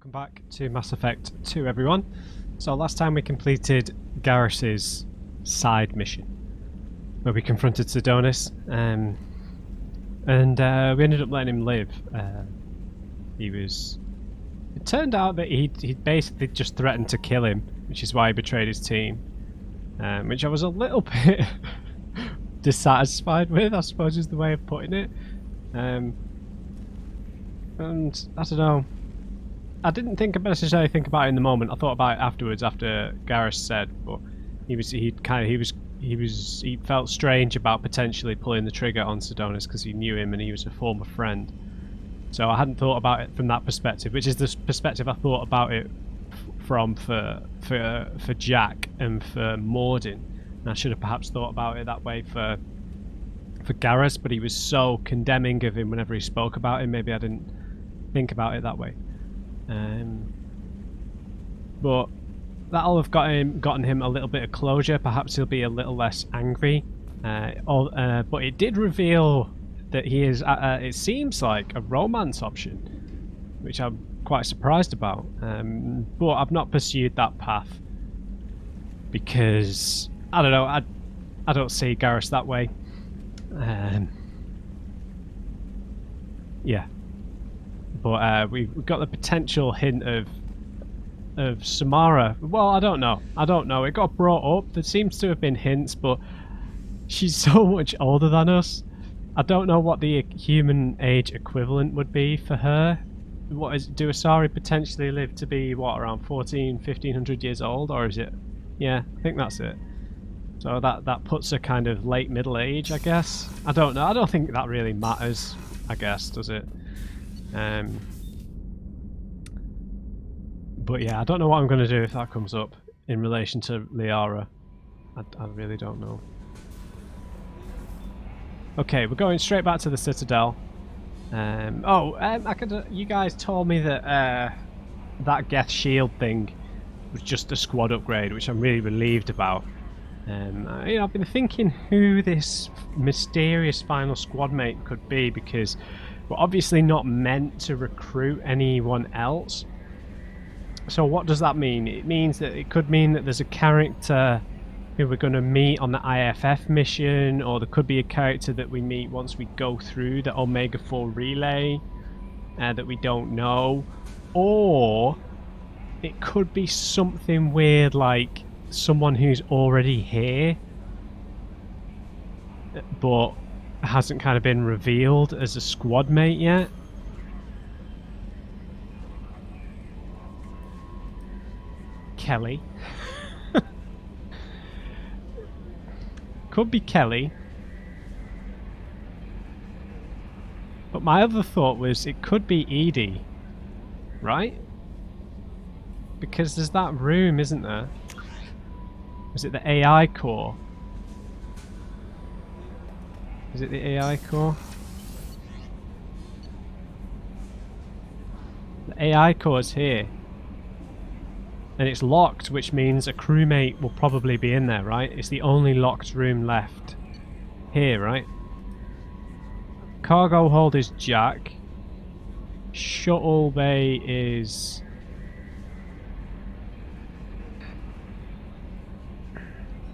welcome back to Mass Effect 2, everyone. So last time we completed Garrus's side mission, where we confronted Sidonis, and we ended up letting him live. It turned out that he'd basically just threatened to kill him, which is why he betrayed his team, which I was a little bit dissatisfied with, I suppose is the way of putting it. And I don't know. I didn't necessarily think about it in the moment. I thought about it afterwards, after Garrus said, but he felt strange about potentially pulling the trigger on Sidonis because he knew him and he was a former friend. So I hadn't thought about it from that perspective, which is the perspective I thought about it from for Jack and for Mordin. And I should have perhaps thought about it that way for Garrus, but he was so condemning of him whenever he spoke about him. Maybe I didn't think about it that way. But that'll have gotten him a little bit of closure. Perhaps he'll be a little less angry. But it did reveal that he is, it seems like, a romance option, which I'm quite surprised about. But I've not pursued that path because, I don't know, I don't see Garrus that way. Yeah. But we've got the potential hint of Samara. Well, I don't know. It got brought up. There seems to have been hints, but she's so much older than us. I don't know what the human age equivalent would be for her. Do Asari potentially live to be, what, around 1500 years old? Or is it? Yeah, I think that's it. So that puts her kind of late middle age, I guess. I don't know. I don't think that really matters, I guess, does it? But yeah, I don't know what I'm going to do if that comes up in relation to Liara. I really don't know. Okay, we're going straight back to the Citadel. You guys told me that that Geth shield thing was just a squad upgrade, which I'm really relieved about. I've been thinking who this mysterious final squad mate could be, because we're obviously not meant to recruit anyone else. So what does that mean? It means that it could mean that there's a character who we're going to meet on the IFF mission, or there could be a character that we meet once we go through the Omega 4 relay that we don't know. Or it could be something weird like someone who's already here but hasn't kind of been revealed as a squad mate yet. Kelly. Could be Kelly. But my other thought was it could be Edie, right? Because there's that room, isn't there? Is it the AI core? Is it the AI core? The AI core is here. And it's locked, which means a crewmate will probably be in there, right? It's the only locked room left here, right? Cargo hold is Jack. Shuttle bay is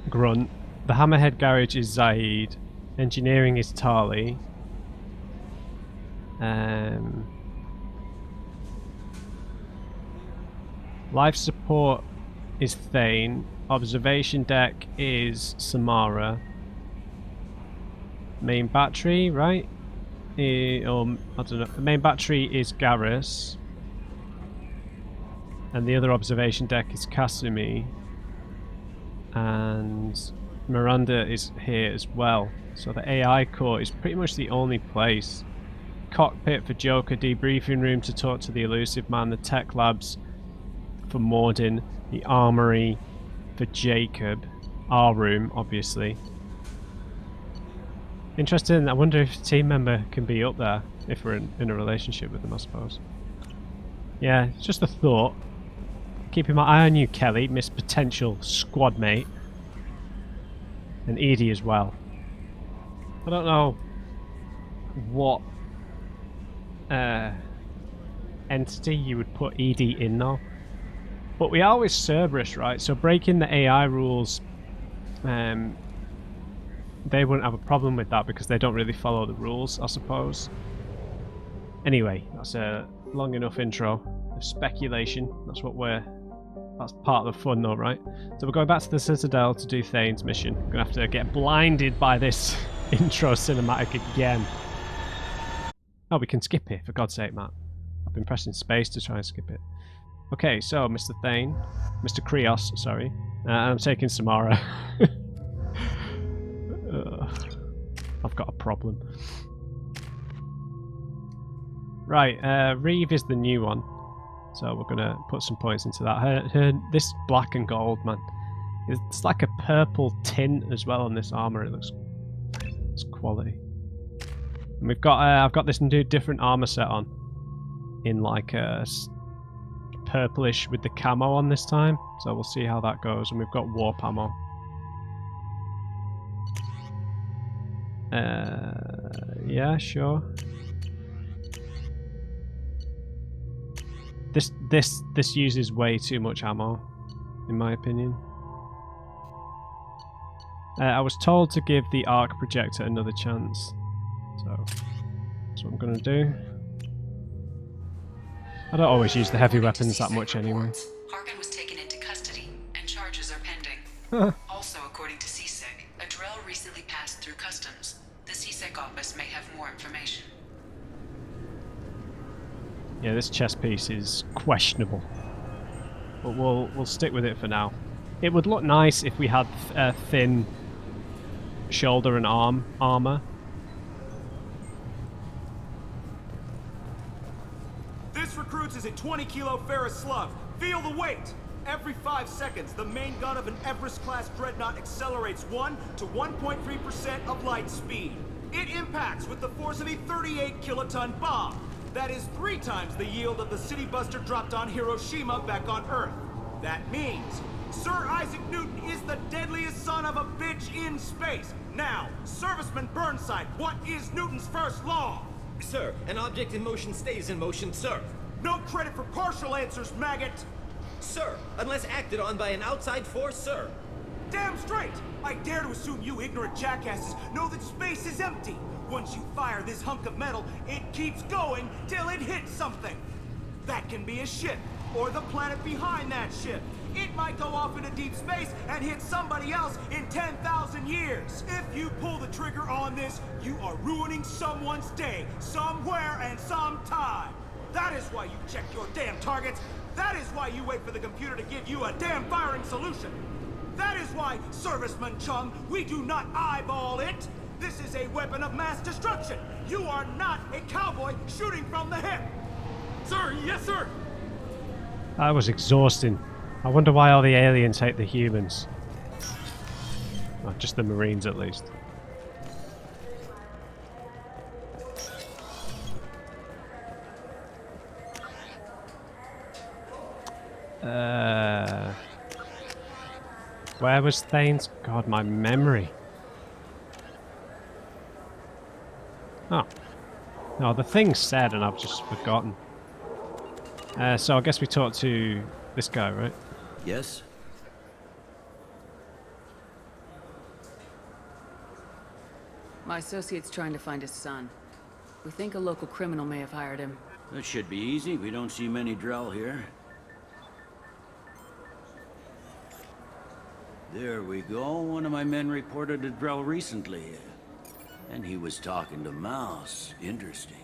Grunt. The Hammerhead garage is Zahid. Engineering is Tali. Life support is Thane. Observation deck is Samara. Main battery, right? I don't know. The main battery is Garrus. And the other observation deck is Kasumi. And Miranda is here as well. So the AI core is pretty much the only place. Cockpit for Joker, debriefing room to talk to the elusive man, the tech labs for Mordin, the armory for Jacob, our room obviously. Interesting. I wonder if a team member can be up there if we're in a relationship with them, I suppose. Yeah, it's just a thought. Keeping my eye on you, Kelly, Miss Potential Squad Mate. And Edie as well. I don't know what entity, you would put ED in now. But we are with Cerberus, right? So breaking the AI rules, they wouldn't have a problem with that because they don't really follow the rules, I suppose. Anyway, that's a long enough intro of speculation. That's part of the fun though, right? So we're going back to the Citadel to do Thane's mission. We're gonna have to get blinded by this intro cinematic again. Oh, we can skip it, for God's sake, Matt. I've been pressing space to try and skip it. Okay, so Mr. Thane, Mr. Krios, sorry. I'm taking Samara. I've got a problem. Right, Reeve is the new one. So we're gonna put some points into that. This black and gold, man. It's like a purple tint as well on this armor. It's quality. And we've got I've got this new different armor set on, in like a purplish with the camo on this time. So we'll see how that goes. And we've got warp ammo. Yeah, sure. This uses way too much ammo, in my opinion. I was told to give the arc projector another chance, so that's what I'm gonna do. I don't always use the heavy weapons that much anyway. Harkin was taken into custody, and charges are pending. Also, according to CSEC, a Drell recently passed through customs. The CSEC office may have more information. Yeah, this chess piece is questionable, but we'll stick with it for now. It would look nice if we had thin shoulder and arm armor. This recruits is a 20-kilo ferrous slug. Feel the weight. Every 5 seconds, the main gun of an Everest-class dreadnought accelerates 1 to 1.3% of light speed. It impacts with the force of a 38-kiloton bomb. That is 3 times the yield of the city buster dropped on Hiroshima back on Earth. That means Sir Isaac Newton is the deadliest son of a bitch in space. Now, Serviceman Burnside, what is Newton's first law? Sir, an object in motion stays in motion, sir. No credit for partial answers, maggot. Sir, unless acted on by an outside force, sir. Damn straight! I dare to assume you ignorant jackasses know that space is empty. Once you fire this hunk of metal, it keeps going till it hits something. That can be a ship, or the planet behind that ship. It might go off into deep space and hit somebody else in 10,000 years. If you pull the trigger on this, you are ruining someone's day, somewhere and sometime. That is why you check your damn targets. That is why you wait for the computer to give you a damn firing solution. That is why, Serviceman Chung, we do not eyeball it. This is a weapon of mass destruction. You are not a cowboy shooting from the hip. Sir, yes, sir. That was exhausting. I wonder why all the aliens hate the humans. Well, just the Marines, at least. Where was Thane's? God, my memory. Oh. No, the thing said and I've just forgotten. So I guess we talked to this guy, right? Yes? My associate's trying to find his son. We think a local criminal may have hired him. That should be easy. We don't see many Drell here. There we go. One of my men reported a Drell recently. And he was talking to Mouse. Interesting.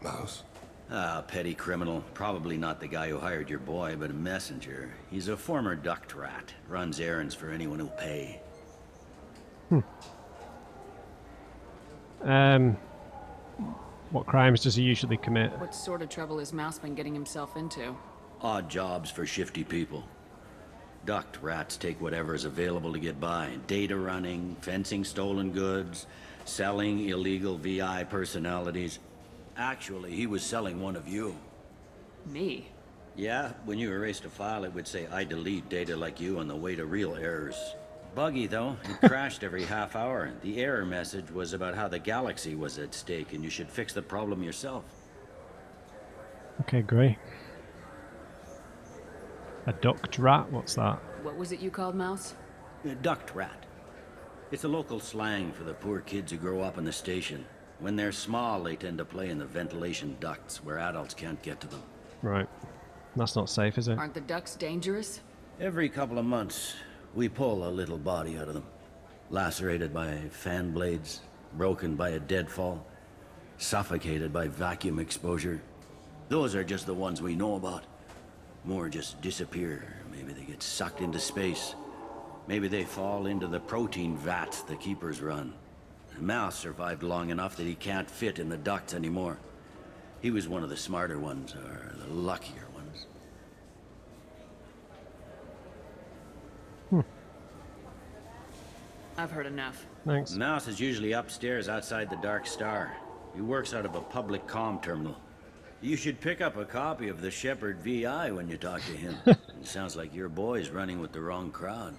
Mouse? Ah, petty criminal. Probably not the guy who hired your boy, but a messenger. He's a former duct rat. Runs errands for anyone who'll pay. What crimes does he usually commit? What sort of trouble has Mouse been getting himself into? Odd jobs for shifty people. Duct rats take whatever's available to get by. Data running, fencing stolen goods, selling illegal VI personalities. Actually, he was selling one of you. Me? Yeah, when you erased a file, it would say, I delete data like you on the way to real errors. Buggy, though. It crashed every half hour. The error message was about how the galaxy was at stake, and you should fix the problem yourself. Okay, great. A ducked rat? What's that? What was it you called Mouse? Duct rat. It's a local slang for the poor kids who grow up in the station. When they're small, they tend to play in the ventilation ducts where adults can't get to them. Right. That's not safe, is it? Aren't the ducks dangerous? Every couple of months, we pull a little body out of them. Lacerated by fan blades, broken by a deadfall, suffocated by vacuum exposure. Those are just the ones we know about. More just disappear. Maybe they get sucked into space. Maybe they fall into the protein vats the keepers run. Mouse survived long enough that he can't fit in the ducts anymore. He was one of the smarter ones, or the luckier ones. I've heard enough. Thanks. Mouse is usually upstairs outside the Dark Star. He works out of a public comm terminal. You should pick up a copy of the Shepard VI when you talk to him. It sounds like your boy's running with the wrong crowd.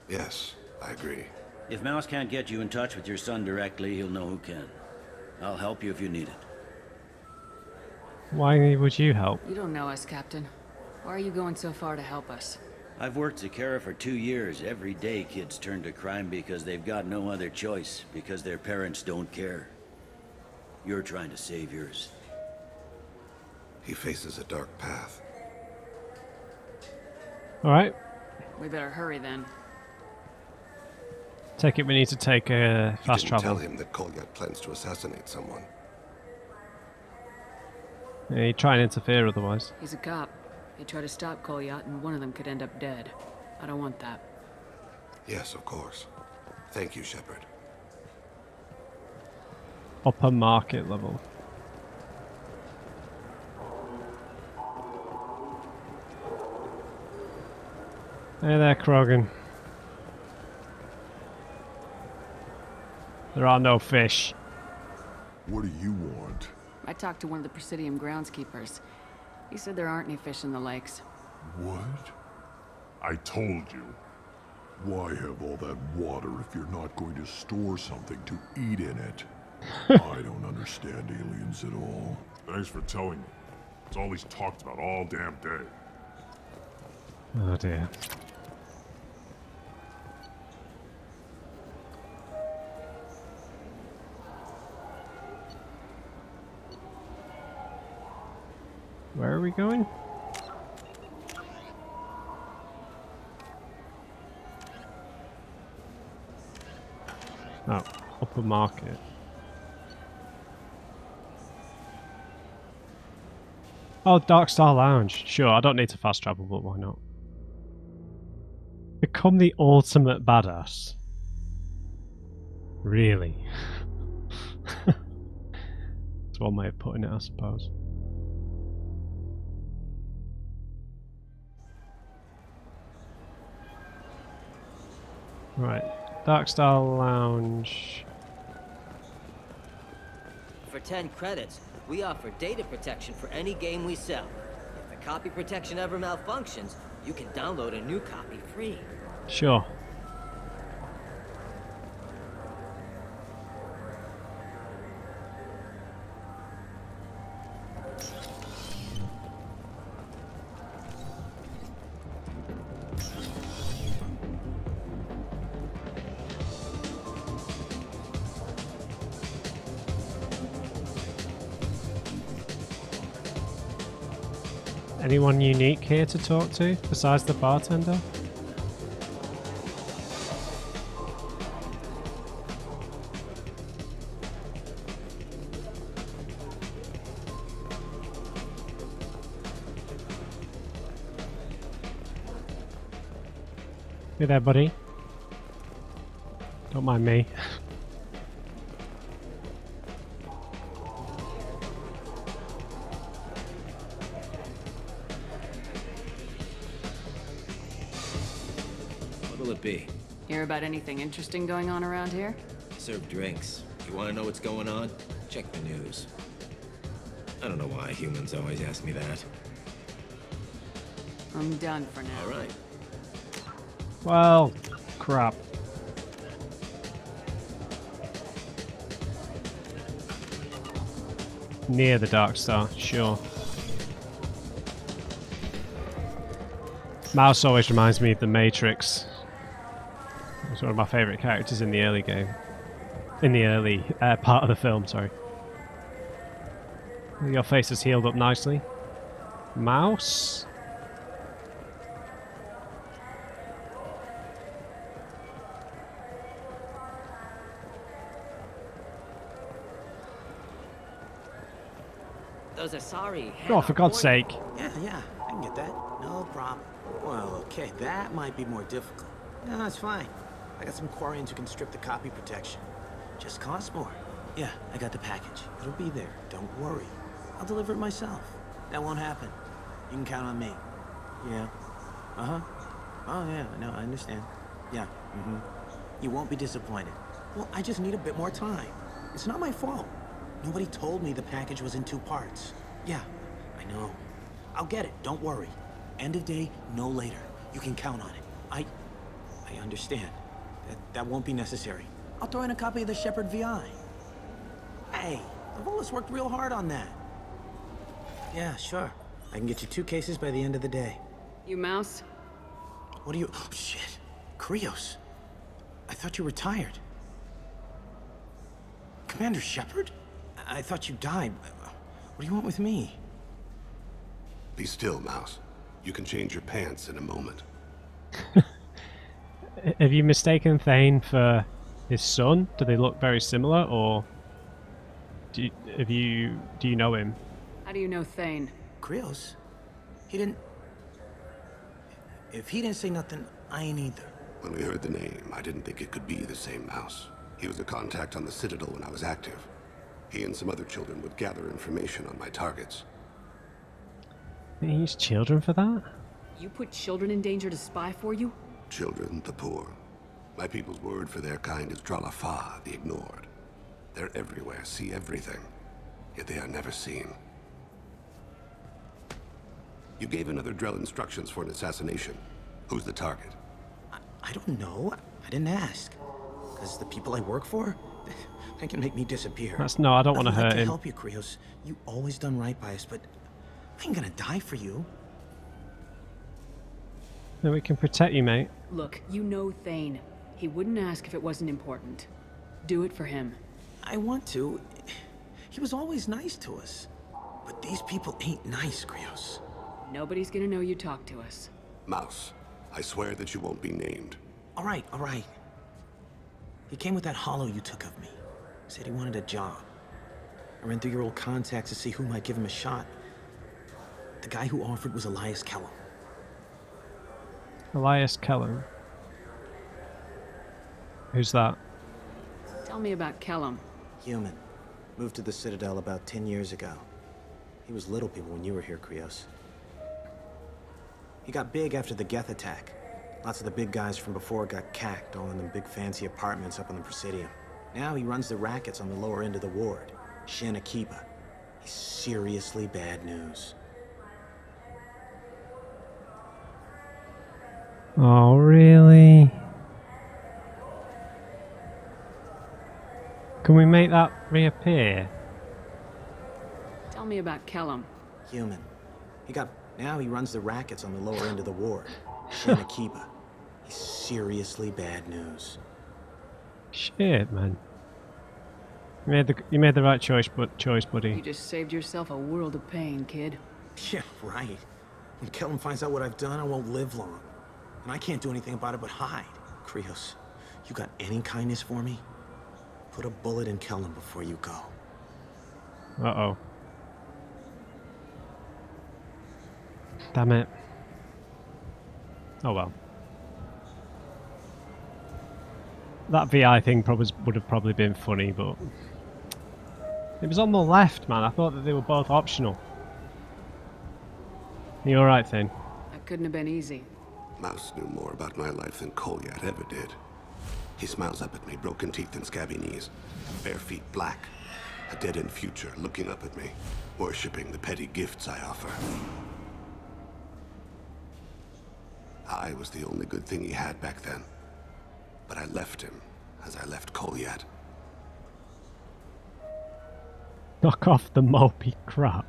Yes, I agree. If Mouse can't get you in touch with your son directly, he'll know who can. I'll help you if you need it. Why would you help? You don't know us, Captain. Why are you going so far to help us? I've worked Zakera for 2 years. Every day kids turn to crime because they've got no other choice, because their parents don't care. You're trying to save yours. He faces a dark path. Alright. We better hurry then. Take it we need to take a fast You didn't travel. tell him that Kolyat plans to assassinate someone. Yeah, he'd try and interfere otherwise. He's a cop. He'd try to stop Kolyat and one of them could end up dead. I don't want that. Yes, of course. Thank you, Shepard. Upper market level. Hey there, Krogan. There are no fish. What do you want? I talked to one of the Presidium groundskeepers. He said there aren't any fish in the lakes. What? I told you. Why have all that water if you're not going to store something to eat in it? I don't understand aliens at all. Thanks for telling me. It's all he's talked about all damn day. Oh dear. Where are we going? Oh, upper market. Oh, Dark Star Lounge. Sure, I don't need to fast travel, but why not? Become the ultimate badass. Really? That's one way of putting it, I suppose. Right, Dark Star Lounge. For 10 credits, we offer data protection for any game we sell. If the copy protection ever malfunctions, you can download a new copy free. Sure. Anyone unique here to talk to besides the bartender? Hey there, buddy. Don't mind me. What'll it be? Hear about anything interesting going on around here? Serve drinks. You want to know what's going on? Check the news. I don't know why humans always ask me that. I'm done for now. All right. Well, crap. Near the Dark Star, sure. Mouse always reminds me of the Matrix. He's one of my favourite characters in the early game. In the early part of the film, sorry. Your face has healed up nicely. Mouse? Those Asari. Oh, for God's sake. Yeah, I can get that. No problem. Well, okay, that might be more difficult. No, it's fine. I got some Quarians who can strip the copy protection. Just costs more. Yeah, I got the package. It'll be there. Don't worry. I'll deliver it myself. That won't happen. You can count on me. Yeah. Uh-huh. Oh, yeah, no, I understand. Yeah, You won't be disappointed. Well, I just need a bit more time. It's not my fault. Nobody told me the package was in 2 parts. Yeah, I know. I'll get it, don't worry. End of day, no later. You can count on it. I understand. That won't be necessary. I'll throw in a copy of the Shepard VI. Hey, Evolas worked real hard on that. Yeah, sure. I can get you 2 cases by the end of the day. You mouse? What are you... Oh, shit. Krios. I thought you were retired. Commander Shepard? I thought you died. What do you want with me? Be still, Mouse. You can change your pants in a moment. Have you mistaken Thane for his son? Do they look very similar, or do you know him? How do you know Thane? Krios? He didn't... If he didn't say nothing, I ain't either. When we heard the name, I didn't think it could be the same Mouse. He was a contact on the Citadel when I was active. He and some other children would gather information on my targets. They use children for that? You put children in danger to spy for you? Children, the poor. My people's word for their kind is Dralafa, the ignored. They're everywhere, see everything, yet they are never seen. You gave another Drell instructions for an assassination. Who's the target? I don't know. I didn't ask. Because the people I work for, they can make me disappear. No, I don't want to hurt I'd like to him. help you, Krios. You always done right by us, but I ain't gonna die for you. No, we can protect you, mate. Look, you know Thane. He wouldn't ask if it wasn't important. Do it for him. I want to. He was always nice to us. But these people ain't nice, Krios. Nobody's gonna know you talked to us. Mouse, I swear that you won't be named. All right. He came with that hollow you took of me. Said he wanted a job. I ran through your old contacts to see who might give him a shot. The guy who offered was Elias Kellem. Elias Kellem. Who's that? Tell me about Kellem. Human. Moved to the Citadel about 10 years ago. He was little people when you were here, Krios. He got big after the Geth attack. Lots of the big guys from before got cacked, all in them big fancy apartments up on the Presidium. Now he runs the rackets on the lower end of the ward. Shin Akiba. He's seriously bad news. Oh, really? Can we make that reappear? Tell me about Kellem. Human. Now he runs the rackets on the lower end of the ward. Shin Akiba. He's seriously bad news. Shit, man. You made the right choice, buddy. You just saved yourself a world of pain, kid. Yeah, right. When Kellem finds out what I've done, I won't live long. And I can't do anything about it but hide. Krios, you got any kindness for me? Put a bullet in Kellem before you go. Uh-oh. Damn it. Oh well. That VI thing would have probably been funny, but it was on the left, man. I thought that they were both optional. You alright, Thane? That couldn't have been easy. Mouse knew more about my life than Kolyat ever did. He smiles up at me, broken teeth and scabby knees, bare feet black, a dead-end future looking up at me, worshipping the petty gifts I offer. I was the only good thing he had back then, but I left him as I left Kolyat. Knock off the mopey crap.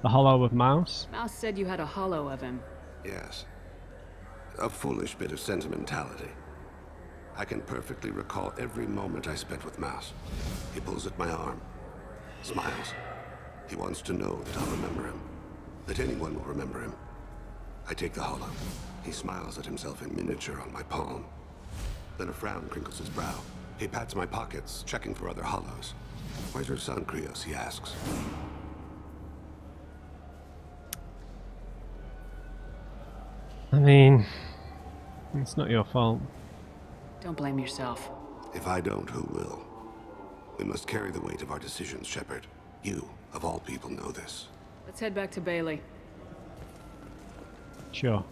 The hollow of Mouse? Mouse said you had a hollow of him. Yes. A foolish bit of sentimentality. I can perfectly recall every moment I spent with Mouse. He pulls at my arm, smiles. He wants to know that I'll remember him, that anyone will remember him. I take the hollow. He smiles at himself in miniature on my palm. Then a frown crinkles his brow. He pats my pockets, checking for other hollows. Where's your son, Krios? He asks. I mean, it's not your fault. Don't blame yourself. If I don't, who will? We must carry the weight of our decisions, Shepard. You, of all people, know this. Let's head back to Bailey. Sure.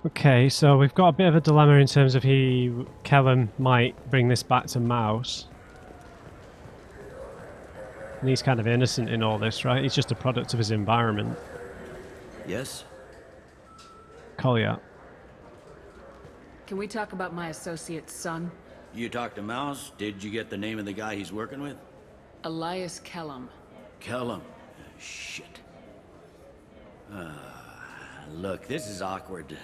Okay, so we've got a bit of a dilemma in terms of Kellem might bring this back to Mouse. And he's kind of innocent in all this, right? He's just a product of his environment. Yes? Kolyat. Can we talk about my associate's son? You talked to Mouse? Did you get the name of the guy he's working with? Elias Kellem. Kellem. Shit. Look, this is awkward.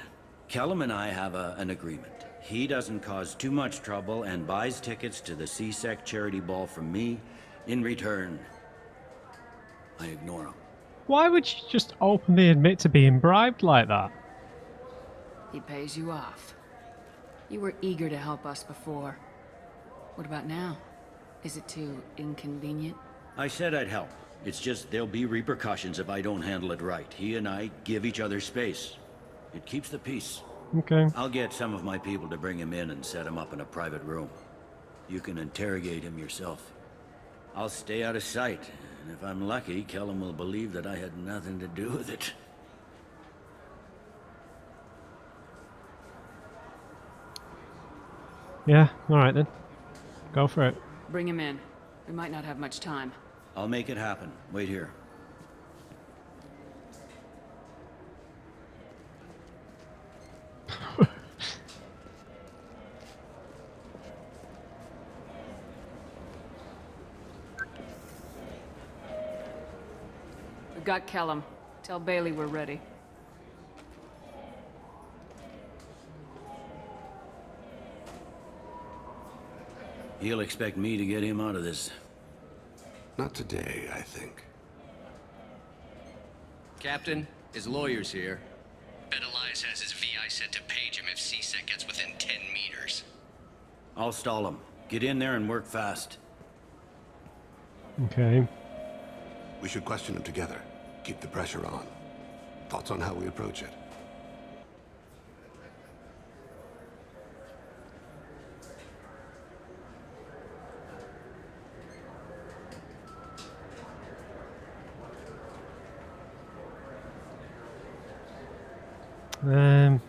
Kellem and I have an agreement. He doesn't cause too much trouble and buys tickets to the CSEC charity ball from me. In return, I ignore him. Why would you just openly admit to being bribed like that? He pays you off. You were eager to help us before. What about now? Is it too inconvenient? I said I'd help. It's just there'll be repercussions if I don't handle it right. He and I give each other space. It keeps the peace. Okay. I'll get some of my people to bring him in and set him up in a private room. You can interrogate him yourself. I'll stay out of sight, and if I'm lucky, Kellem will believe that I had nothing to do with it. Yeah, alright then. Go for it. Bring him in. We might not have much time. I'll make it happen. Wait here. We've got Kellem. Tell Bailey we're ready. He'll expect me to get him out of this. Not today, I think. Captain, his lawyer's here. Bet Elias has his VI set to page him if CSEC gets within 10 meters. I'll stall him. Get in there and work fast. Okay. We should question him together. Keep the pressure on. Thoughts on how we approach it? I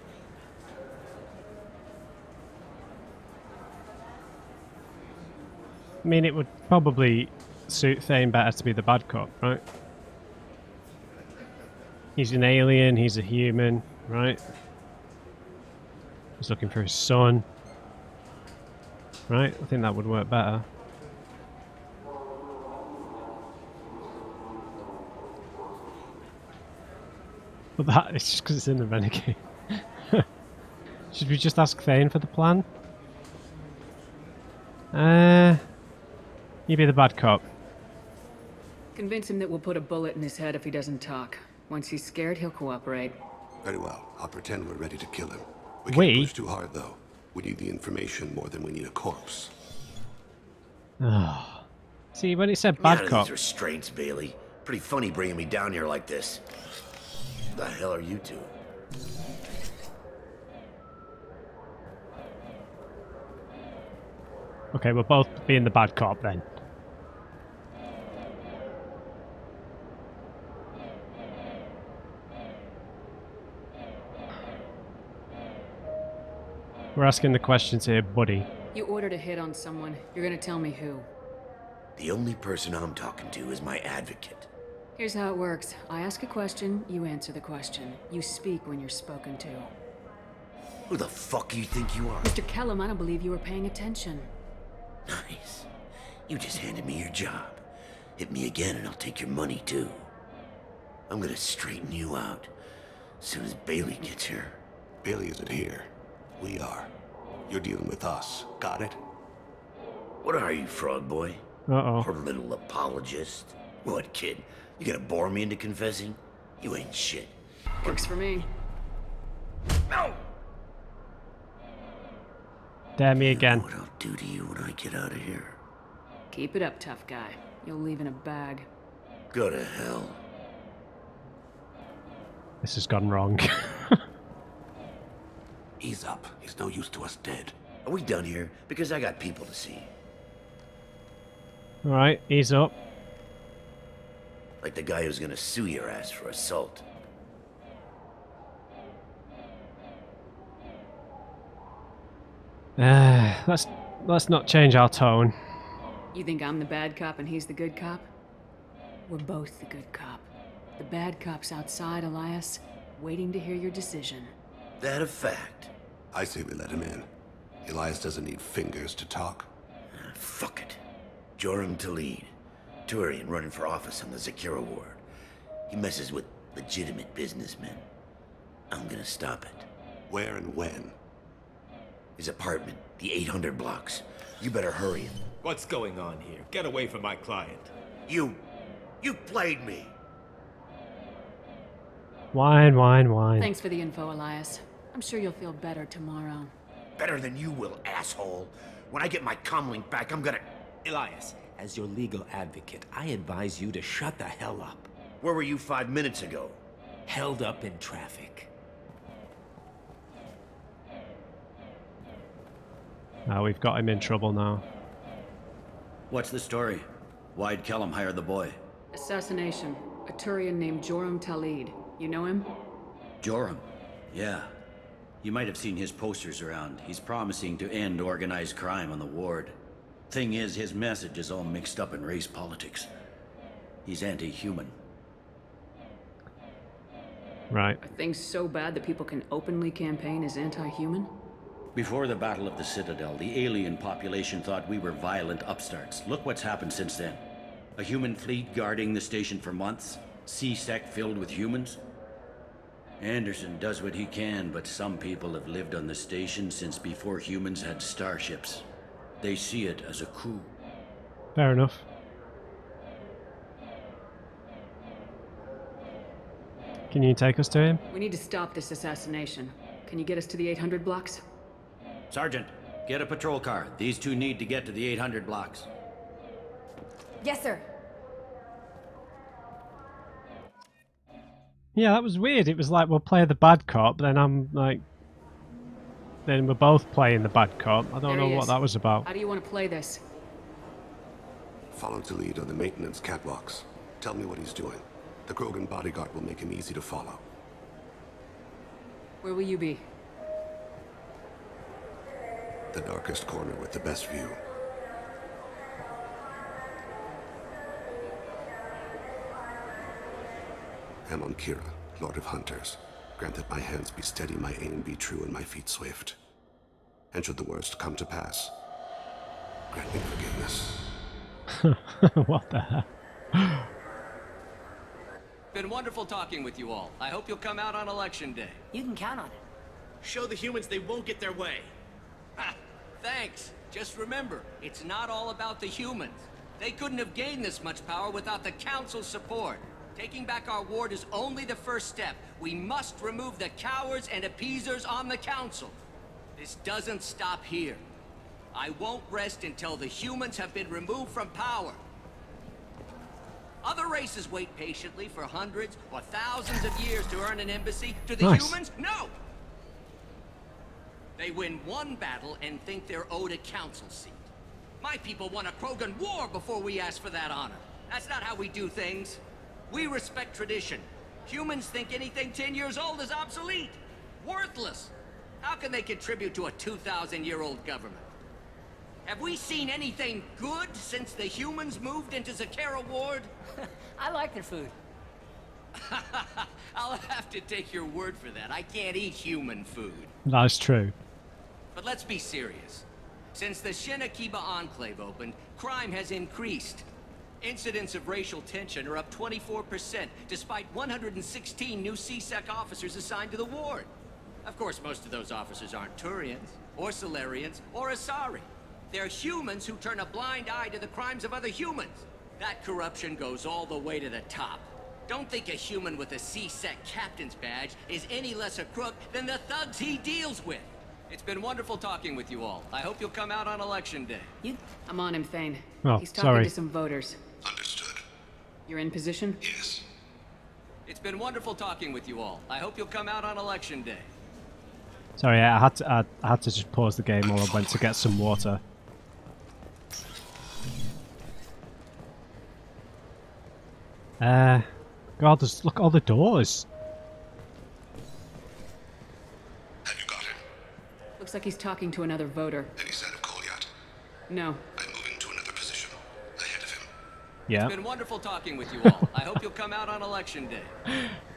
mean, it would probably suit Thane better to be the bad cop, right? He's an alien, he's a human, right? He's looking for his son. Right? I think that would work better. But that is just because it's in the Renegade. Should we just ask Thane for the plan? You be the bad cop. Convince him that we'll put a bullet in his head if he doesn't talk. Once he's scared, he'll cooperate. Very well. I'll pretend we're ready to kill him. We can't push too hard, though. We need the information more than we need a corpse. Oh. See, when it said bad cop... These restraints, Bailey. Pretty funny bringing me down here like this. What the hell are you two? Okay, we're both being the bad cop then. We're asking the questions here, buddy. You ordered a hit on someone. You're gonna tell me who. The only person I'm talking to is my advocate. Here's how it works. I ask a question, you answer the question. You speak when you're spoken to. Who the fuck you think you are? Mr. Kellem, I don't believe you were paying attention. Nice. You just handed me your job. Hit me again and I'll take your money too. I'm gonna straighten you out as soon as Bailey gets here. Bailey isn't here. We are. You're dealing with us. Got it? What are you, frog boy? Uh-oh. Or little apologist? What, kid? You gonna bore me into confessing? You ain't shit. Works for me. No! Dare me again. You know what I'll do to you when I get out of here? Keep it up, tough guy. You'll leave in a bag. Go to hell. This has gone wrong. Ease up. He's no use to us dead. Are we done here? Because I got people to see. Alright, ease up. Like the guy who's gonna sue your ass for assault. Let's not change our tone. You think I'm the bad cop and he's the good cop? We're both the good cop. The bad cop's outside, Elias, waiting to hear your decision. That a fact? I say we let him in. Elias doesn't need fingers to talk. Fuck it. Joram Talid. Turian running for office on the Zakira ward. He messes with legitimate businessmen. I'm gonna stop it. Where and when? His apartment, the 800 blocks. You better hurry him. What's going on here? Get away from my client. You played me. Wine, wine, wine. Thanks for the info, Elias. I'm sure you'll feel better tomorrow. Better than you will, asshole. When I get my comlink back, I'm gonna... Elias, as your legal advocate, I advise you to shut the hell up. Where were you 5 minutes ago? Held up in traffic. We've got him in trouble now. What's the story? Why'd Kellem hire the boy? Assassination. A Turian named Joram Talid. You know him? Joram? Yeah. You might have seen his posters around. He's promising to end organized crime on the ward. Thing is, his message is all mixed up in race politics. He's anti-human. Right. Are things so bad that people can openly campaign as anti-human? Before the Battle of the Citadel, the alien population thought we were violent upstarts. Look what's happened since then. A human fleet guarding the station for months. C-Sec filled with humans. Anderson does what he can, but some people have lived on the station since before humans had starships. They see it as a coup. Fair enough. Can you take us to him? We need to stop this assassination. Can you get us to the 800 blocks? Sergeant, get a patrol car. These two need to get to the 800 blocks. Yes, sir. Yeah, that was weird. It was like, we'll play the bad cop, then I'm like... Then we're both playing the bad cop. I don't know what that was about. How do you want to play this? Follow the lead on the maintenance catwalks. Tell me what he's doing. The Krogan bodyguard will make him easy to follow. Where will you be? The darkest corner with the best view. Amon Kira, Lord of Hunters. Grant that my hands be steady, my aim be true, and my feet swift. And should the worst come to pass, grant me forgiveness. What the hell? Been wonderful talking with you all. I hope you'll come out on election day. You can count on it. Show the humans they won't get their way. Ha! Thanks. Just remember, it's not all about the humans. They couldn't have gained this much power without the Council's support. Taking back our ward is only the first step. We must remove the cowards and appeasers on the Council. This doesn't stop here. I won't rest until the humans have been removed from power. Other races wait patiently for hundreds or thousands of years to earn an embassy. To the humans, no! They win one battle and think they're owed a council seat. My people won a Krogan war before we asked for that honor. That's not how we do things. We respect tradition. Humans think anything 10 years old is obsolete. Worthless. How can they contribute to a 2,000-year-old government? Have we seen anything good since the humans moved into Zakira ward? I like their food. I'll have to take your word for that. I can't eat human food. That's true. But let's be serious. Since the Shinakiba Enclave opened, crime has increased. Incidents of racial tension are up 24%, despite 116 new CSEC officers assigned to the ward. Of course, most of those officers aren't Turians, or Solarians, or Asari. They're humans who turn a blind eye to the crimes of other humans. That corruption goes all the way to the top. Don't think a human with a CSEC captain's badge is any less a crook than the thugs he deals with. It's been wonderful talking with you all. I hope you'll come out on election day. I'm on him, Thane. Oh, He's talking sorry. to some voters. Understood. You're in position? Yes. It's been wonderful talking with you all. I hope you'll come out on election day. Sorry, I had to just pause the game while I went to get some water. God, look at all the doors. Have you got him? Looks like he's talking to another voter. Any sign of Kolyat? No. I'm moving to another position. Ahead of him. Yeah. It's been wonderful talking with you all. I hope you'll come out on election day.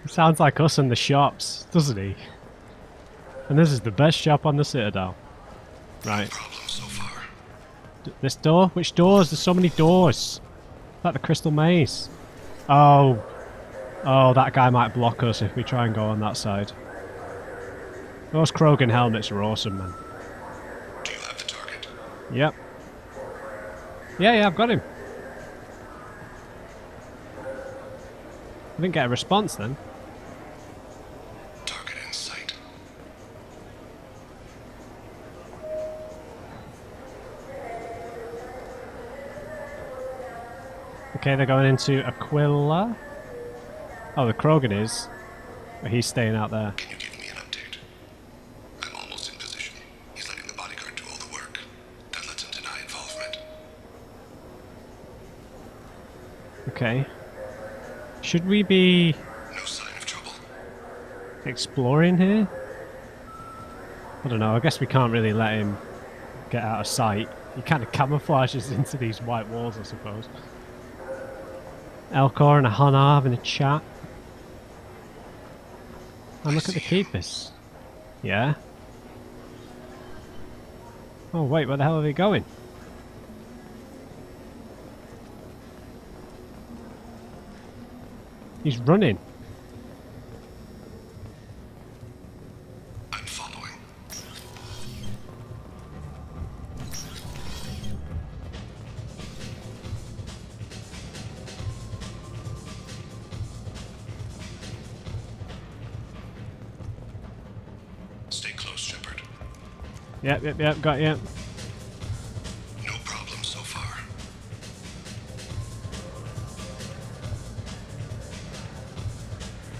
Sounds like us in the shops, doesn't he? And this is the best shop on the Citadel. Right. Problem so far. This door? Which doors? There's so many doors. Like the Crystal Maze. Oh. Oh, that guy might block us if we try and go on that side. Those Krogan helmets are awesome, man. Do you have the target? Yep. Yeah, I've got him. I didn't get a response then. Target in sight. Okay, they're going into Aquila. Oh, the Krogan is. But he's staying out there. Can you give me an update? I'm almost in position. He's letting the bodyguard do all the work. That lets him deny involvement. Okay. Should we be No sign of trouble. exploring here? I don't know, I guess we can't really let him get out of sight. He kind of camouflages into these white walls, I suppose. Elcor and Ahana having a chat. And look at the keepers. Yeah? Oh wait, where the hell are they going? He's running. I'm following. Stay close, Shepard. Yep, got you. No problem so far.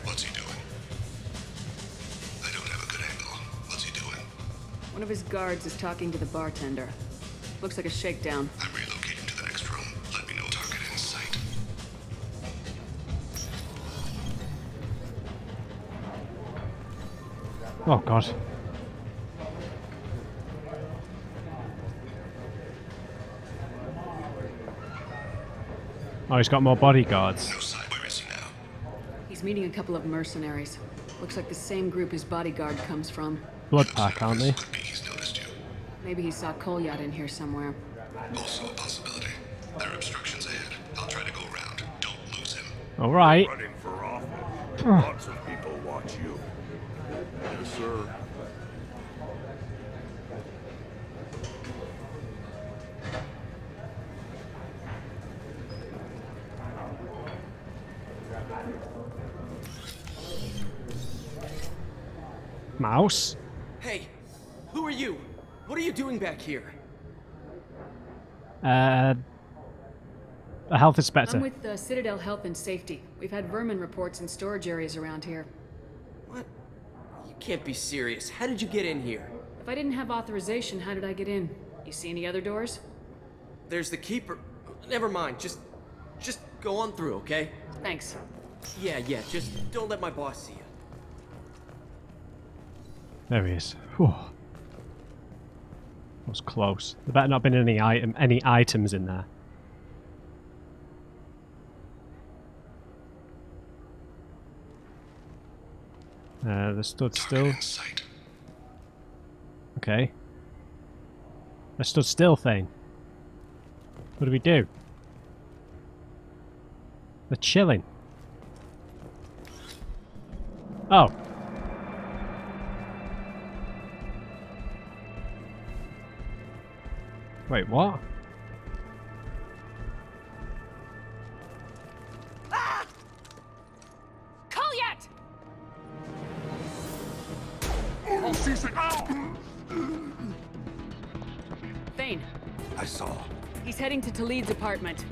What's he doing? I don't have a good angle. What's he doing? One of his guards is talking to the bartender. Looks like a shakedown. I'm relocating to the next room. Let me know target in sight. Oh god. Oh, he's got more bodyguards. No sign. Where is he now? He's meeting a couple of mercenaries. Looks like the same group his bodyguard comes from. Blood pack, aren't they? Could be he's noticed you. Maybe he saw Kolyat in here somewhere. Also a possibility. There are obstructions ahead. I'll try to go around. Don't lose him. Alright. Running for office. Lots of people watch you. Yes, sir. Mouse? Hey, who are you? What are you doing back here? A health inspector. I'm with the Citadel Health and Safety. We've had vermin reports in storage areas around here. What? You can't be serious. How did you get in here? If I didn't have authorization, how did I get in? You see any other doors? There's the keeper. Never mind. Just go on through, okay? Thanks. Yeah. Just don't let my boss see you. There he is. Whew. That was close. There better not have been any items in there. They stood still. Okay. They stood still, Thane. What do we do? They're chilling. Oh. Wait, what? Ah! Kolyat! Thane, I saw. he's heading to Talid's apartment.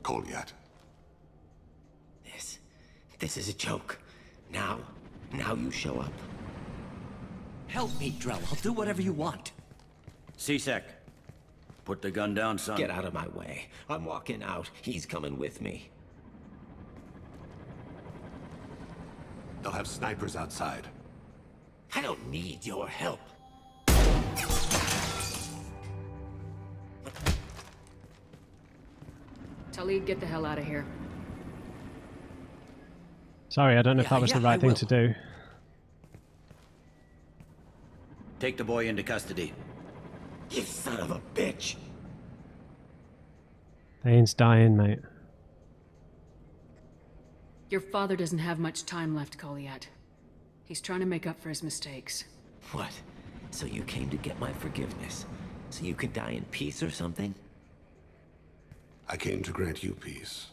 Kolyat. This is a joke. Now you show up. Help me, Drell. I'll do whatever you want. C-Sec. Put the gun down, son. Get out of my way. I'm walking out. He's coming with me. They'll have snipers outside. I don't need your help. Talid, get the hell out of here. Sorry, I don't know if that was the right thing to do. Take the boy into custody. You son of a bitch! Thane's dying, mate. Your father doesn't have much time left, Kolyat. He's trying to make up for his mistakes. What? So you came to get my forgiveness? So you could die in peace or something? I came to grant you peace.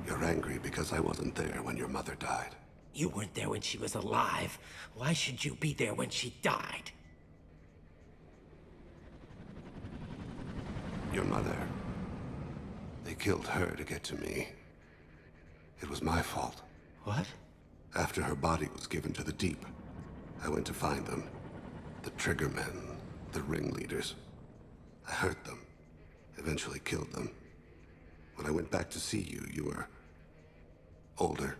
You're angry because I wasn't there when your mother died. You weren't there when she was alive. Why should you be there when she died? Your mother. They killed her to get to me. It was my fault. What? After her body was given to the deep, I went to find them. The triggermen, the ringleaders. I hurt them. Eventually killed them. When I went back to see you, you were older.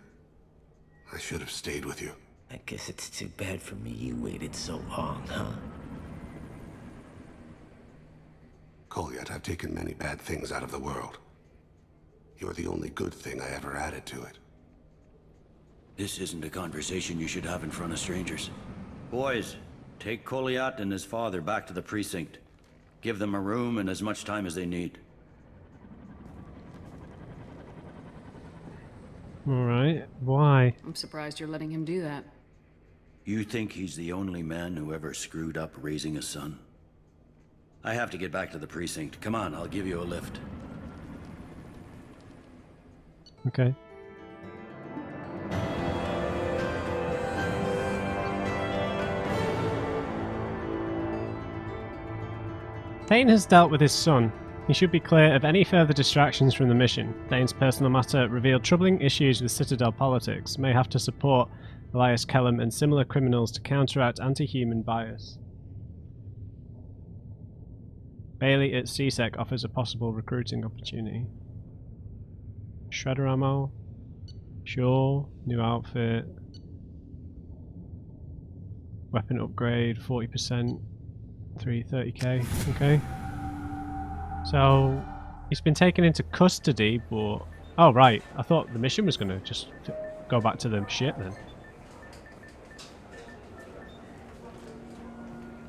I should have stayed with you. I guess it's too bad for me you waited so long, huh? Kolyat, I've taken many bad things out of the world. You're the only good thing I ever added to it. This isn't a conversation you should have in front of strangers. Boys, take Kolyat and his father back to the precinct. Give them a room and as much time as they need. Alright, why? I'm surprised you're letting him do that. You think he's the only man who ever screwed up raising a son? I have to get back to the precinct. Come on, I'll give you a lift. Okay. Thane has dealt with his son. He should be clear of any further distractions from the mission. Thane's personal matter revealed troubling issues with Citadel politics. May have to support Elias, Kellem and similar criminals to counteract anti-human bias. Bailey at CSEC offers a possible recruiting opportunity. Shredder ammo. Sure. New outfit. Weapon upgrade, 40%. 330k. Okay. So, he's been taken into custody, but... Oh, right. I thought the mission was going to just go back to the shit then.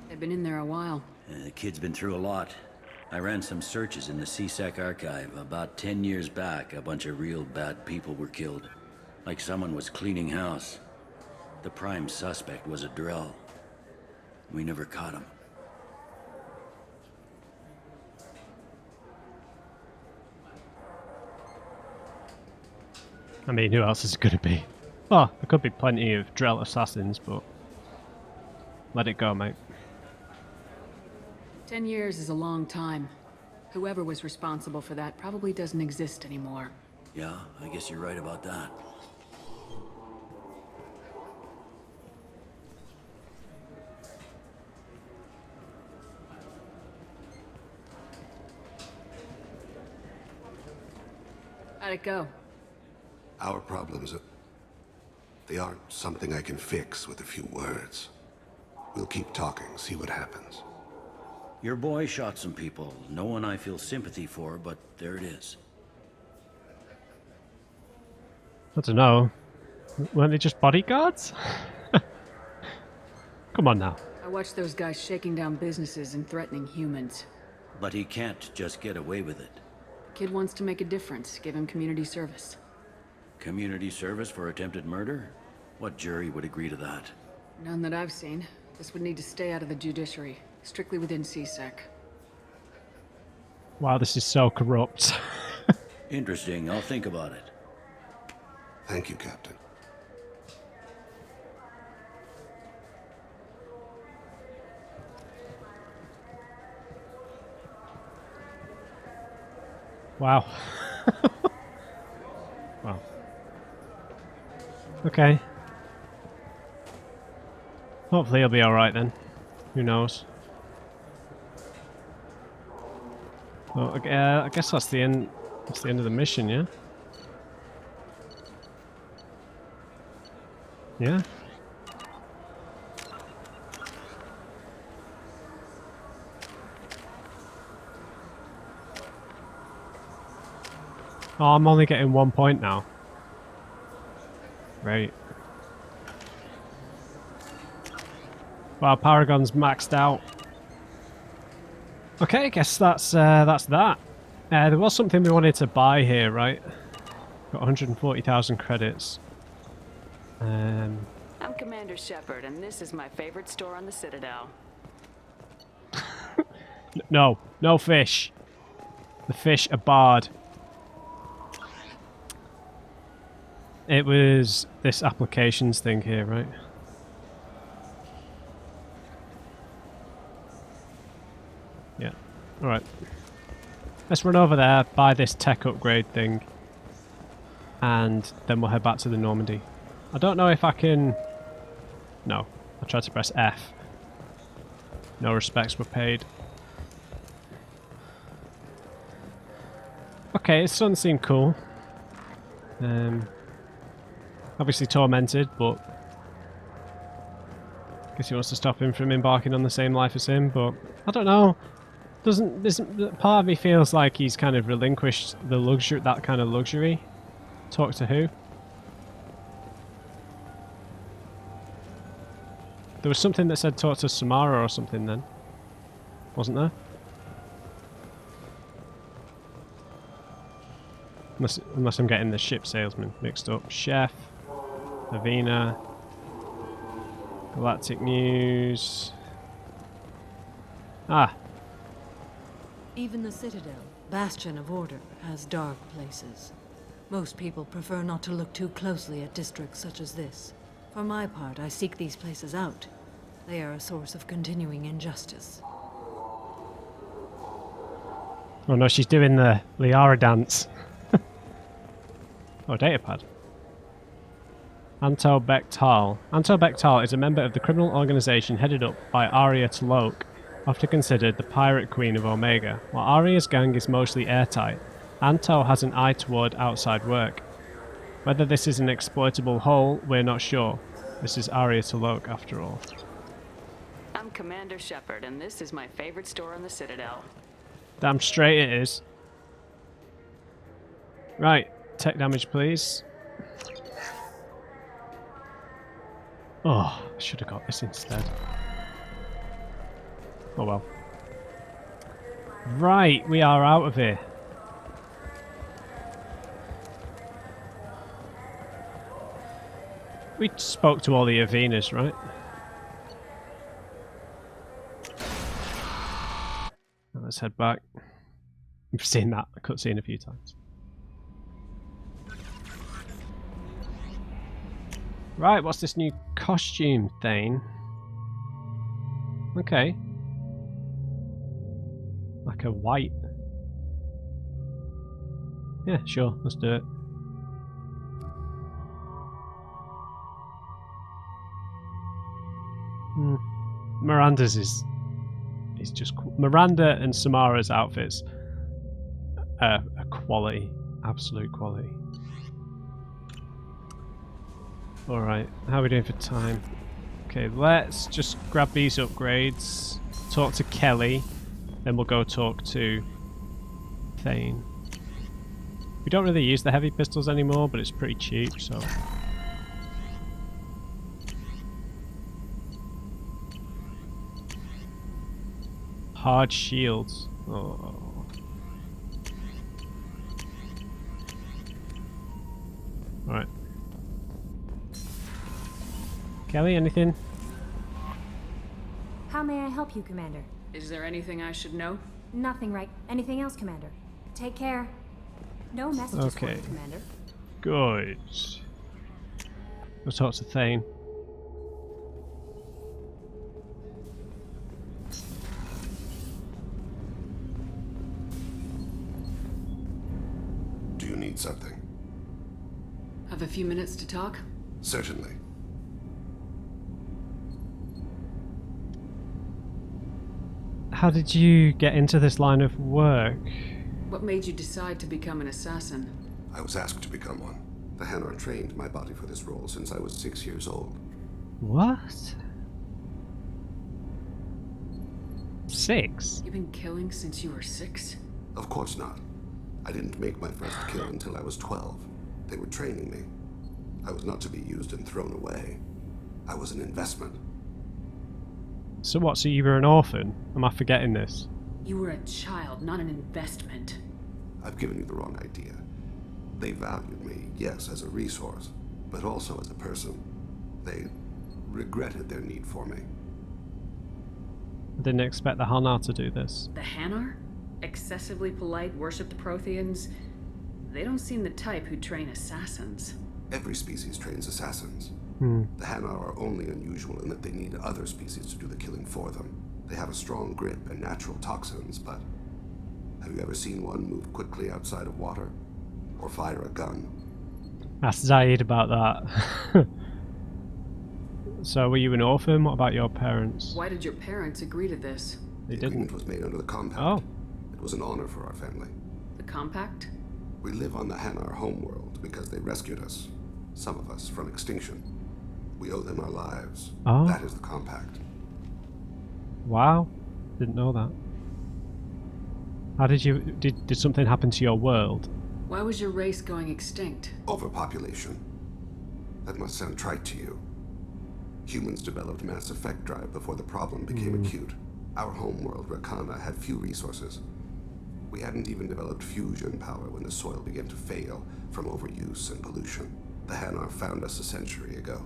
They've been in there a while. The kid's been through a lot. I ran some searches in the CSEC archive. About 10 years back, a bunch of real bad people were killed. Like someone was cleaning house. The prime suspect was a Drell. We never caught him. I mean, who else is it going to be? Well, there could be plenty of Drell assassins, but... Let it go, mate. 10 years is a long time. Whoever was responsible for that probably doesn't exist anymore. Yeah, I guess you're right about that. I'd How'd it go? Our problems, they aren't something I can fix with a few words. We'll keep talking, see what happens. Your boy shot some people. No one I feel sympathy for, but there it is. I don't know. Weren't they just bodyguards? Come on now. I watched those guys shaking down businesses and threatening humans. But he can't just get away with it. The kid wants to make a difference. Give him community service. Community service for attempted murder? What jury would agree to that? None that I've seen. This would need to stay out of the judiciary. Strictly within CSEC. Wow, this is so corrupt. Interesting. I'll think about it. Thank you, Captain. Wow. Wow. Okay. Hopefully he'll be alright then. Who knows? Well, I guess that's the end. That's the end of the mission, yeah. Yeah. Oh, I'm only getting 1 point now. Right. Wow, Paragon's maxed out. Okay, I guess that's that. There was something we wanted to buy here, right? Got 140,000 credits. I'm Commander Shepard, and this is my favorite store on the Citadel. No, no fish. The fish are barred. It was this applications thing here, right? Yeah. Alright. Let's run over there, buy this tech upgrade thing, and then we'll head back to the Normandy. I don't know if I can... No. I tried to press F. No respects were paid. Okay, this doesn't seem cool. Obviously tormented, but I guess he wants to stop him from embarking on the same life as him, but I don't know. Part of me feels like he's kind of relinquished the luxury, that kind of luxury. Talk to who? There was something that said talk to Samara or something then. Wasn't there? Unless I'm getting the ship salesman mixed up. Chef. Avena. Galactic News. Ah. Even the Citadel, bastion of order, has dark places. Most people prefer not to look too closely at districts such as this. For my part, I seek these places out. They are a source of continuing injustice. Oh no, she's doing the Liara dance. Oh, datapad. Anto Bektal. Anto Bektal is a member of the criminal organization headed up by Arya T'Loak, often considered the pirate queen of Omega. While Arya's gang is mostly airtight, Anto has an eye toward outside work. Whether this is an exploitable hole, we're not sure. This is Arya T'Loak, after all. I'm Commander Shepard, and this is my favorite store on the Citadel. Damn straight it is. Right, tech damage, please. Oh, I should have got this instead. Oh well. Right, we are out of here. We spoke to all the Avenas, right? Now let's head back. We've seen that cutscene a few times. Right, what's this new costume, Thane? Okay. Like a white. Yeah, sure, let's do it. Miranda's is just cool. Miranda and Samara's outfits are quality. Absolute quality. Alright, how are we doing for time? Okay, let's just grab these upgrades, talk to Kelly, then we'll go talk to Thane. We don't really use the heavy pistols anymore, but it's pretty cheap, so... Hard shields. Oh. Alright. Kelly, anything? How may I help you, Commander? Is there anything I should know? Nothing, right? Anything else, Commander? Take care. No messages for Okay. you, Commander. Good. We'll talk to Thane. Do you need something? Have a few minutes to talk? Certainly. How did you get into this line of work? What made you decide to become an assassin? I was asked to become one. The Hanar trained my body for this role since I was 6 years old. What? 6? You've been killing since you were 6? Of course not. I didn't make my first kill until I was 12. They were training me. I was not to be used and thrown away. I was an investment. So what, so you were an orphan? Am I forgetting this? You were a child, not an investment. I've given you the wrong idea. They valued me, yes, as a resource, but also as a person. They regretted their need for me. I didn't expect the Hanar to do this. The Hanar? Excessively polite, worship the Protheans? They don't seem the type who train assassins. Every species trains assassins. Hmm. The Hanar are only unusual in that they need other species to do the killing for them. They have a strong grip and natural toxins, but have you ever seen one move quickly outside of water? Or fire a gun? Ask Zaid about that. So were you an orphan? What about your parents? Why did your parents agree to this? They The agreement didn't. was made under the compact. Oh. It was an honor for our family. The compact? We live on the Hanar homeworld because they rescued us. Some of us from extinction. We owe them our lives. Oh. That is the compact. Wow. Didn't know that. How did you... Did something happen to your world? Why was your race going extinct? Overpopulation. That must sound trite to you. Humans developed mass effect drive before the problem became acute. Our homeworld, Rakana, had few resources. We hadn't even developed fusion power when the soil began to fail from overuse and pollution. The Hanar found us a century ago.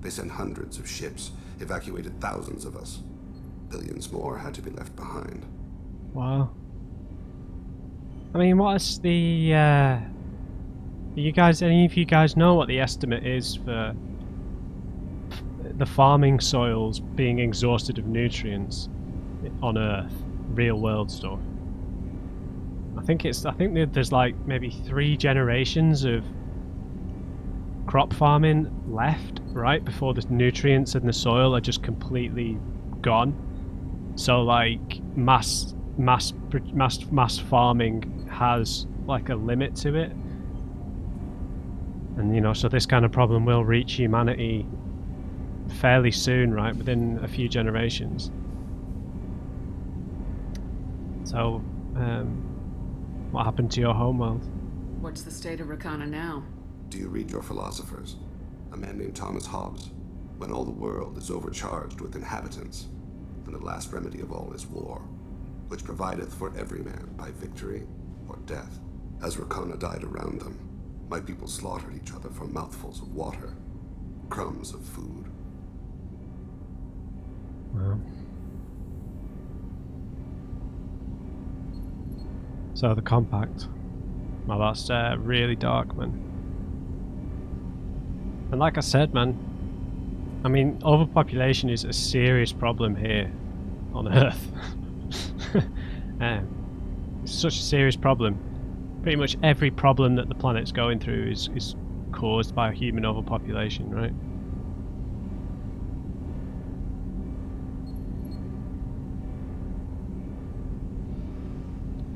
They sent hundreds of ships, evacuated thousands of us. Billions more had to be left behind. Wow. I mean, what's the... you guys, any of you guys know what the estimate is for the farming soils being exhausted of nutrients on Earth? Real world stuff. I think that there's like maybe 3 generations of crop farming left, right, before the nutrients in the soil are just completely gone. So like mass farming has like a limit to it, and you know, so this kind of problem will reach humanity fairly soon, right, within a few generations. So what happened to your homeworld? What's the state of Rakana now? Do you read your philosophers? A man named Thomas Hobbes. When all the world is overcharged with inhabitants, then the last remedy of all is war, which provideth for every man by victory or death. As Rakana died around them, my people slaughtered each other for mouthfuls of water, crumbs of food. Wow. So the compact. Well, that's really dark, man. And like I said, man, I mean, overpopulation is a serious problem here on Earth. It's such a serious problem. Pretty much every problem that the planet's going through is caused by human overpopulation, right?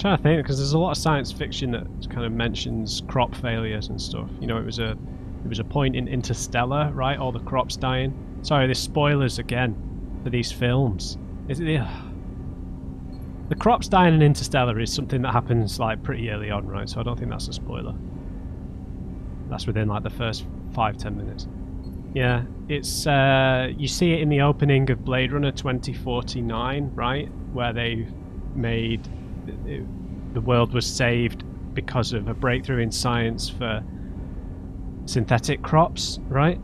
trying to think, because there's a lot of science fiction that kind of mentions crop failures and stuff. You know, it was a point in Interstellar, right? All the crops dying. Sorry, there's spoilers again for these films. The crops dying in Interstellar is something that happens like pretty early on, right? So I don't think that's a spoiler. That's within like the first 5-10 minutes. Yeah, it's you see it in the opening of Blade Runner 2049, right? Where they made the world was saved because of a breakthrough in science for synthetic crops, right?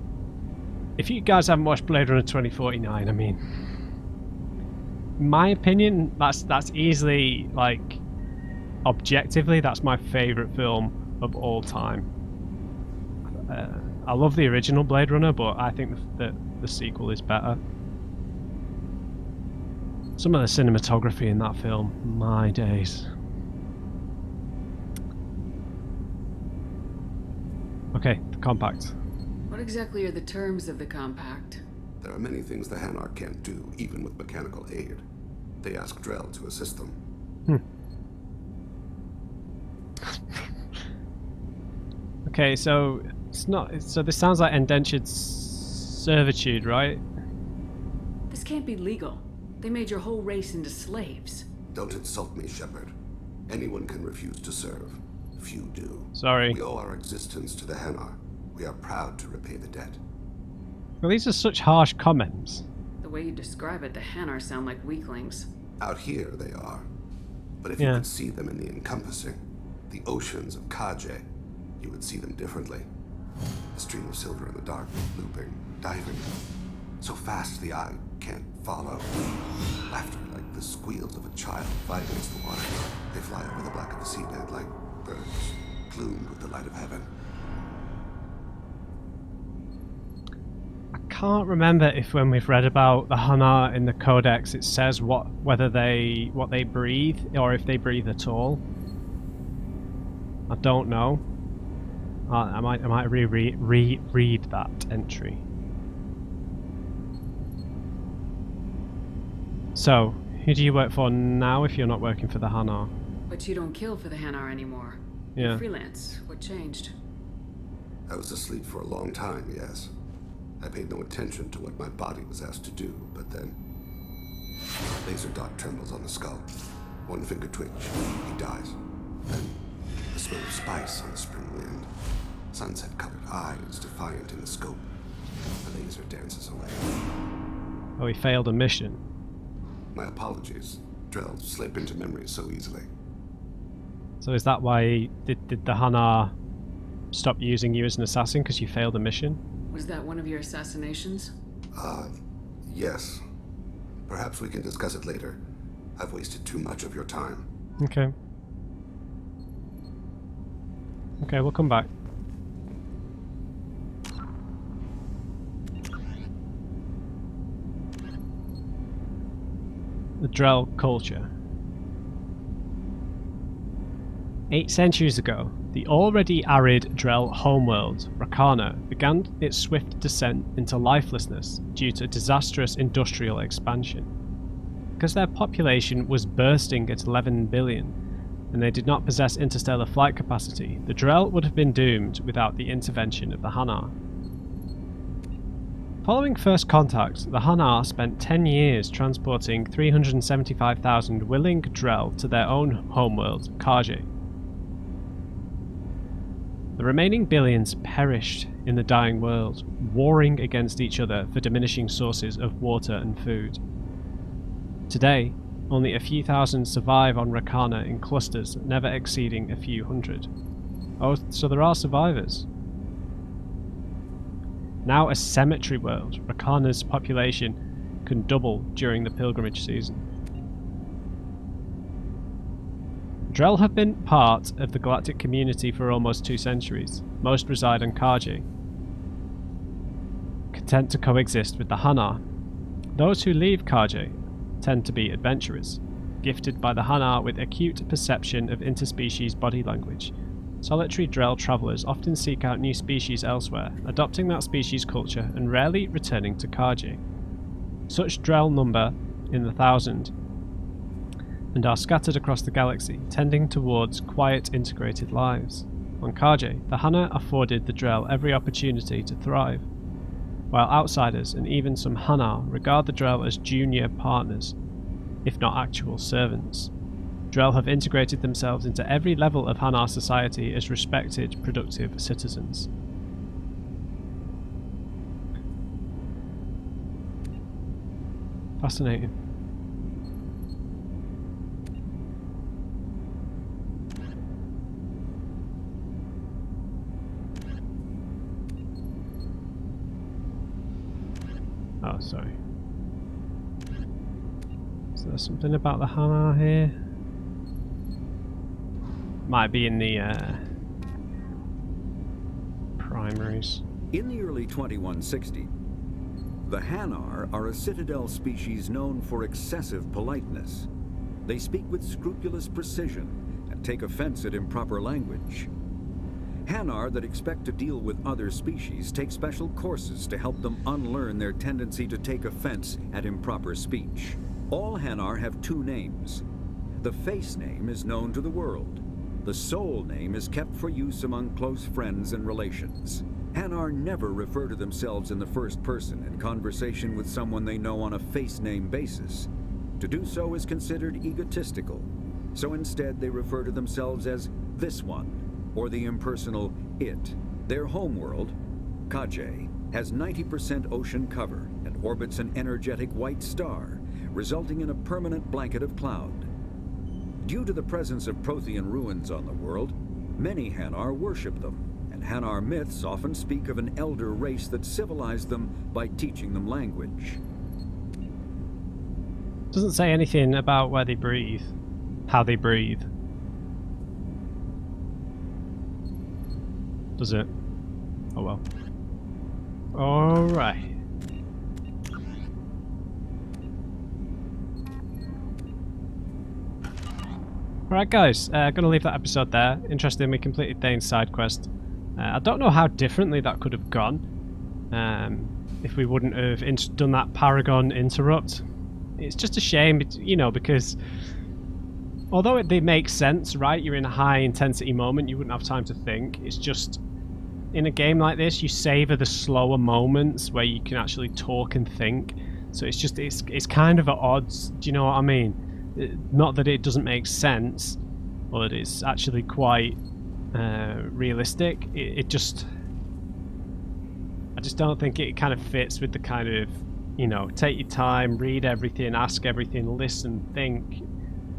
If you guys haven't watched Blade Runner 2049, I mean, in my opinion, that's easily, like, objectively, that's my favourite film of all time. I love the original Blade Runner, but I think that the sequel is better. Some of the cinematography in that film, my days. Okay, the compact. What exactly are the terms of the compact? There are many things the Hanar can't do, even with mechanical aid. They ask Drell to assist them. Okay, so it's not. So this sounds like indentured servitude, right? This can't be legal. They made your whole race into slaves. Don't insult me, Shepard. Anyone can refuse to serve. Few do. Sorry. We owe our existence to the Hanar. We are proud to repay the debt. Well, these are such harsh comments. The way you describe it, the Hanar sound like weaklings. Out here, they are. But if you could see them in the encompassing, the oceans of Kaje, you would see them differently. A stream of silver in the dark, looping, diving. So fast the eye can't follow. Laughter like the squeals of a child fighting against the water. They fly over the black of the seabed like birds, plumed with the light of heaven. I can't remember if when we've read about the Hanar in the Codex it says whether they breathe or if they breathe at all. I don't know. I might reread that entry. So, who do you work for now if you're not working for the Hanar? But you don't kill for the Hanar anymore. Yeah. You're freelance. What changed? I was asleep for a long time, yes. I paid no attention to what my body was asked to do, but then... Laser dot trembles on the skull. One finger twitch. He dies. Then, the smell of spice on the spring wind. Sunset-colored eyes defiant in the scope. The laser dances away. Oh, he failed a mission. My apologies. Drell slip into memory so easily. So is that why did the Hanar stop using you as an assassin because you failed a mission? Was that one of your assassinations? Yes. Perhaps we can discuss it later. I've wasted too much of your time. Okay. Okay, we'll come back. The Drell culture. 8 centuries ago, the already arid Drell homeworld, Rakana, began its swift descent into lifelessness due to disastrous industrial expansion. Because their population was bursting at 11 billion, and they did not possess interstellar flight capacity, the Drell would have been doomed without the intervention of the Hanar. Following first contact, the Hanar spent 10 years transporting 375,000 willing Drell to their own homeworld, Kaje. The remaining billions perished in the dying world, warring against each other for diminishing sources of water and food. Today, only a few thousand survive on Rakana in clusters never exceeding a few hundred. Oh, so there are survivors. Now a cemetery world, Rakana's population can double during the pilgrimage season. Drell have been part of the galactic community for almost 2 centuries. Most reside on Kaje, content to coexist with the Hanar. Those who leave Kaje tend to be adventurers, gifted by the Hanar with acute perception of interspecies body language. Solitary Drell travellers often seek out new species elsewhere, adopting that species' culture and rarely returning to Kaje. Such Drell number in the 1,000, and are scattered across the galaxy, tending towards quiet, integrated lives. On Kage, the Hana afforded the Drell every opportunity to thrive, while outsiders and even some Hanar regard the Drell as junior partners, if not actual servants. Drell have integrated themselves into every level of Hanar society as respected, productive citizens. Fascinating. Oh, sorry. Is there something about the Hanar here? Might be in the primaries. In the early 2160, the Hanar are a Citadel species known for excessive politeness. They speak with scrupulous precision and take offense at improper language. Hanar that expect to deal with other species take special courses to help them unlearn their tendency to take offense at improper speech. All Hanar have two names. The face name is known to the world. The soul name is kept for use among close friends and relations. Hanar never refer to themselves in the first person in conversation with someone they know on a face name basis. To do so is considered egotistical, so instead they refer to themselves as this one, or the impersonal it. Their homeworld, Kage, has 90% ocean cover and orbits an energetic white star, resulting in a permanent blanket of cloud. Due to the presence of Prothean ruins on the world, many Hanar worship them, and Hanar myths often speak of an elder race that civilized them by teaching them language. Doesn't say anything about where they breathe, how they breathe. Does it? Oh well. Alright. Alright guys, gonna leave that episode there. Interesting, we completed Thane's side quest. I don't know how differently that could have gone if we wouldn't have done that Paragon interrupt. It's just a shame, you know, because although they make sense, right? You're in a high intensity moment, you wouldn't have time to think. It's just, in a game like this, you savour the slower moments where you can actually talk and think. So it's just, it's kind of at odds, do you know what I mean? Not that it doesn't make sense, but it's actually quite realistic. I just don't think it kind of fits with the kind of, you know, take your time, read everything, ask everything, listen,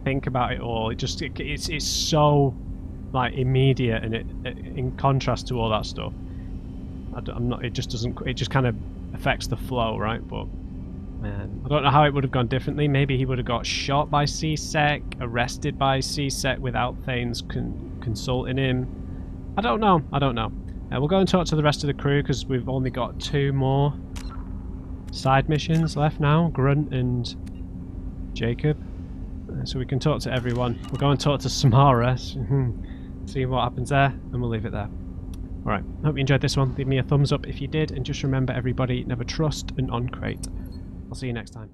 think about it all. It's so like immediate, and it in contrast to all that stuff. It just kind of affects the flow, right? But I don't know how it would have gone differently. Maybe he would have got shot by C-Sec, arrested by C-Sec without Thane's consulting him. I don't know. We'll go and talk to the rest of the crew because we've only got 2 more side missions left now, Grunt and Jacob. So we can talk to everyone. We'll go and talk to Samara, see what happens there, and we'll leave it there. Alright, hope you enjoyed this one. Leave me a thumbs up if you did, and just remember everybody, never trust an on-crate. I'll see you next time.